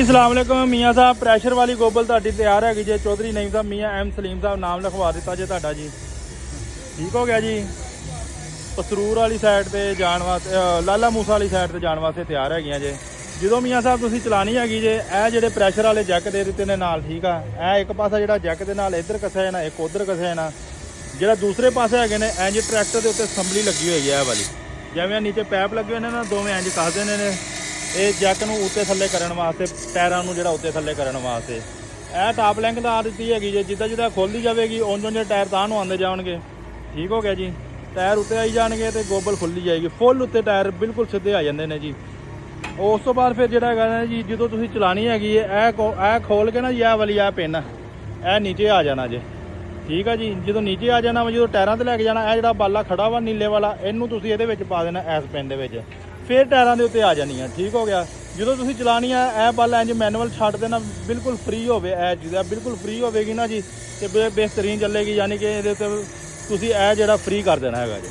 अस्सलाम वालेकुम मियाँ साहब प्रैशर वाली गोबल ਤੁਹਾਡੀ ਤਿਆਰ ਹੈਗੀ ਜੇ ਚੌਧਰੀ ਨਈਮ ਸਾਹਿਬ ਮੀਆਂ ਐਮ ਸਲੀਮ ਸਾਹਿਬ ਨਾਮ ਲਿਖਵਾ ਦਿੱਤਾ ਜੇ ਤੁਹਾਡਾ ਜੀ। ਠੀਕ ਹੋ ਗਿਆ ਜੀ। ਪਸਰੂਰ ਵਾਲੀ ਸਾਈਡ ਤੇ ਜਾਣ ਵਾਸਤੇ ਲਾਲਾ ਮੂਸਾ ਵਾਲੀ ਸਾਈਡ ਤੇ ਜਾਣ ਵਾਸਤੇ ਤਿਆਰ ਹੈਗੀਆਂ ਜੇ। ਜਦੋਂ ਮੀਆਂ ਸਾਹਿਬ ਤੁਸੀਂ ਚਲਾਣੀ ਹੈਗੀ ਜੇ ਇਹ ਜਿਹੜੇ ਪ੍ਰੈਸ਼ਰ ਵਾਲੇ ਜੈਕ ਦੇ ਦਿੱਤੇ ਨੇ ਨਾਲ। ਠੀਕ ਆ ਇਹ ਇੱਕ ਪਾਸਾ ਜਿਹੜਾ ਜੈਕ ਦੇ ਨਾਲ ਇੱਧਰ ਕੱਸਿਆ ਜਾਣਾ ਇੱਕ ਉੱਧਰ ਕੱਸਿਆ ਜਾਣਾ। ਜਿਹੜਾ ਦੂਸਰੇ ਪਾਸੇ ਹੈਗੇ ਨੇ ਇੰਜ ਟਰੈਕਟਰ ਦੇ ਉੱਤੇ ਸੰਭਲੀ ਲੱਗੀ ਹੋਈ ਹੈ ਇਹ ਵਾਲੀ ਜਿਵੇਂ ਨੀਚੇ ਪੈਪ ਲੱਗੇ ਹੋਏ ਨੇ ਨਾ ਦੋਵੇਂ ਇੰਜ ਕੱਸਦੇ ਨੇ। ਇਹ ਜੈਕ ਨੂੰ ਉੱਤੇ ਥੱਲੇ ਕਰਨ ਵਾਸਤੇ ਟਾਇਰਾਂ ਨੂੰ ਜਿਹੜਾ ਉੱਤੇ ਥੱਲੇ ਕਰਨ ਵਾਸਤੇ ਇਹ ਟਾਪ ਲਿੰਕ ਲਾ ਦਿੱਤੀ ਹੈਗੀ ਜੇ। ਜਿੱਦਾਂ ਜਿੱਦਾਂ ਖੋਲ੍ਹਦੀ ਜਾਵੇਗੀ ਉਂਝ ਉਂਝ ਟਾਇਰ ਤਾਂ ਨੂੰ ਆਉਂਦੇ ਜਾਣਗੇ। ਠੀਕ ਹੋ ਗਿਆ ਜੀ। ਟਾਇਰ ਉੱਤੇ ਆਈ ਜਾਣਗੇ ਤੇ ਗੋਬਲ ਖੁੱਲ੍ਹੀ ਜਾਏਗੀ। ਫੁੱਲ ਉੱਤੇ ਟਾਇਰ ਬਿਲਕੁਲ ਸਿੱਧੇ ਆ ਜਾਂਦੇ ਨੇ ਜੀ। ਉਸ ਤੋਂ ਬਾਅਦ ਫਿਰ ਜਿਹੜਾ ਹੈਗਾ ਨਾ ਜੀ ਜਦੋਂ ਤੁਸੀਂ ਚਲਾਣੀ ਹੈਗੀ ਹੈ ਇਹ ਖੋਲ ਕੇ ਨਾ ਜੀ ਇਹ ਵਾਲੀ ਇਹ ਪਿੰਨ ਇਹ ਨੀਚੇ ਆ ਜਾਣਾ ਜੇ। ਠੀਕ ਆ ਜੀ। ਜਦੋਂ ਨੀਚੇ ਆ ਜਾਣਾ ਜਦੋਂ ਟਾਇਰਾਂ 'ਤੇ ਲੈ ਕੇ ਜਾਣਾ ਇਹ ਜਿਹੜਾ ਬਾਲਾ ਖੜਾ ਵਾ ਨੀਲੇ ਵਾਲਾ ਇਹਨੂੰ ਤੁਸੀਂ ਇਹਦੇ ਵਿੱਚ ਪਾ ਦੇਣਾ ਇਸ ਪਿੰਨ ਦੇ ਵਿੱਚ ਫਿਰ ਟਾਇਰਾਂ ਦੇ ਉੱਤੇ ਆ ਜਾਣੀ ਆ। ਠੀਕ ਹੋ ਗਿਆ। ਜਦੋਂ ਤੁਸੀਂ ਚਲਾਣੀ ਆ ਇਹ ਬਾਲਾ ਇੰਜ ਮੈਨੂਅਲ ਛੱਡ ਦੇਣਾ ਬਿਲਕੁਲ ਫ੍ਰੀ ਹੋਵੇ ਇਹ ਜਿਹਦਾ ਬਿਲਕੁਲ ਫ੍ਰੀ ਹੋਵੇਗੀ ਨਾ ਜੀ ਤੇ ਬਿਹਤਰੀਨ ਚੱਲੇਗੀ। ਯਾਨੀ ਕਿ ਇਹਦੇ ਉੱਤੇ ਤੁਸੀਂ ਇਹ ਜਿਹੜਾ ਫ੍ਰੀ ਕਰ ਦੇਣਾ ਹੈਗਾ ਜੀ।